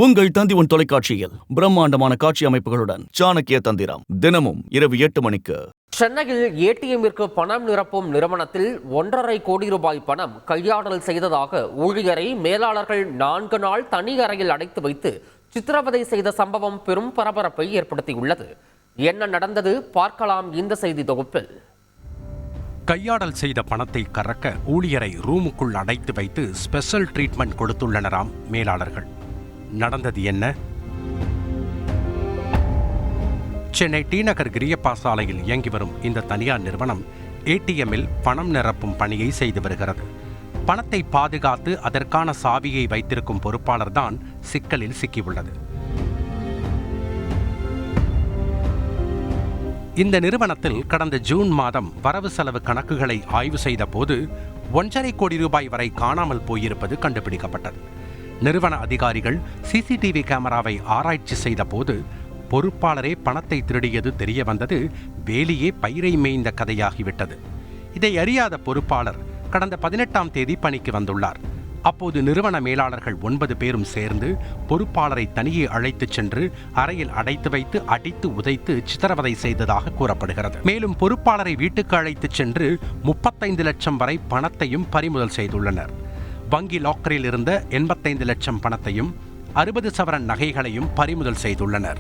உங்கள் தந்தி தொலைக்காட்சியில் பிரம்மாண்டமான காட்சி அமைப்புகளுடன் சாணக்கிய தந்திரம் தினமும் இரவு 8 மணிக்கு. சென்னையில் ஏடிஎம்மிற்கு பணம் நிரப்பும் நிறுவனத்தில் 1.5 கோடி ரூபாய் பணம் கையாடல் செய்ததாக ஊழியரை மேலாளர்கள் 4 நாள் தனி அறையில் அடைத்து வைத்து சித்திரவதை செய்த சம்பவம் பெரும் பரபரப்பை ஏற்படுத்தியுள்ளது. என்ன நடந்தது பார்க்கலாம் இந்த செய்தி தொகுப்பில். கையாடல் செய்த பணத்தை கறக்க ஊழியரை ரூமுக்குள் அடைத்து வைத்து ஸ்பெஷல் ட்ரீட்மெண்ட் கொடுத்துள்ளனராம் மேலாளர்கள். நடந்தது என்ன? சென்னை டி நகர் கிரியப்பா சாலையில் இயங்கி வரும் இந்த தனியார் நிறுவனம் ஏடிஎம்மில் பணம் நிரப்பும் பணியை செய்து வருகிறது. பணத்தை பாதுகாத்து அதற்கான சாவியை வைத்திருக்கும் பொறுப்பாளர் தான் சிக்கலில் சிக்கியுள்ளது. இந்த நிறுவனத்தில் கடந்த ஜூன் மாதம் வரவு செலவு கணக்குகளை ஆய்வு செய்த போது 1.5 கோடி ரூபாய் வரை காணாமல் போயிருப்பது கண்டுபிடிக்கப்பட்டது. நிறுவன அதிகாரிகள் சிசிடிவி கேமராவை ஆராய்ச்சி செய்த போது பொறுப்பாளரே பணத்தை திருடியது தெரிய வந்தது. வேலியே பயிரை மேய்ந்த கதையாகிவிட்டது. இதை அறியாத பொறுப்பாளர் கடந்த 18ஆம் தேதி பணிக்கு வந்துள்ளார். அப்போது நிறுவன மேலாளர்கள் 9 பேரும் சேர்ந்து பொறுப்பாளரை தனியே அழைத்துச் சென்று அறையில் அடைத்து வைத்து அடித்து உதைத்து சித்திரவதை செய்ததாக கூறப்படுகிறது. மேலும் பொறுப்பாளரை வீட்டுக்கு அழைத்துச் சென்று 35 லட்சம் வரை பணத்தையும் பறிமுதல் செய்துள்ளனர். வங்கி லாக்கரில் இருந்த 85 லட்சம் பணத்தையும் 60 சவரன் நகைகளையும் பறிமுதல் செய்துள்ளனர்.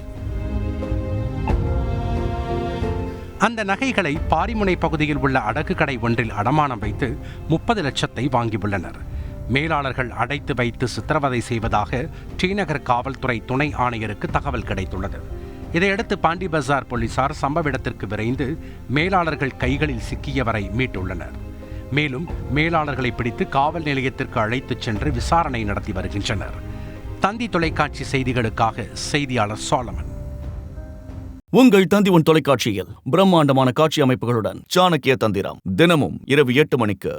அந்த நகைகளை பாரிமுனை பகுதியில் உள்ள அடகு கடை ஒன்றில் அடமானம் வைத்து 30 லட்சத்தை வாங்கியுள்ளனர். மேலாளர்கள் அடைத்து வைத்து சித்திரவதை செய்வதாக ஸ்ரீநகர் காவல்துறை துணை ஆணையருக்கு தகவல் கிடைத்துள்ளது. இதையடுத்து பாண்டி பஜார் போலீசார் சம்பவ இடத்திற்கு விரைந்து மேலாளர்கள் கைகளில் சிக்கியவரை மீட்டுள்ளனர். மேலும் மேலாளர்களை பிடித்து காவல் நிலையத்திற்கு அழைத்துச் சென்று விசாரணை நடத்தி வருகின்றனர். தந்தி தொலைக்காட்சி செய்திகளுக்காக செய்தியாளர் சோலமன். உங்கள் தந்தி தொலைக்காட்சியில் பிரம்மாண்டமான காட்சி அமைப்புகளுடன் சாணக்கிய தந்திரம் தினமும் இரவு 8 மணிக்கு.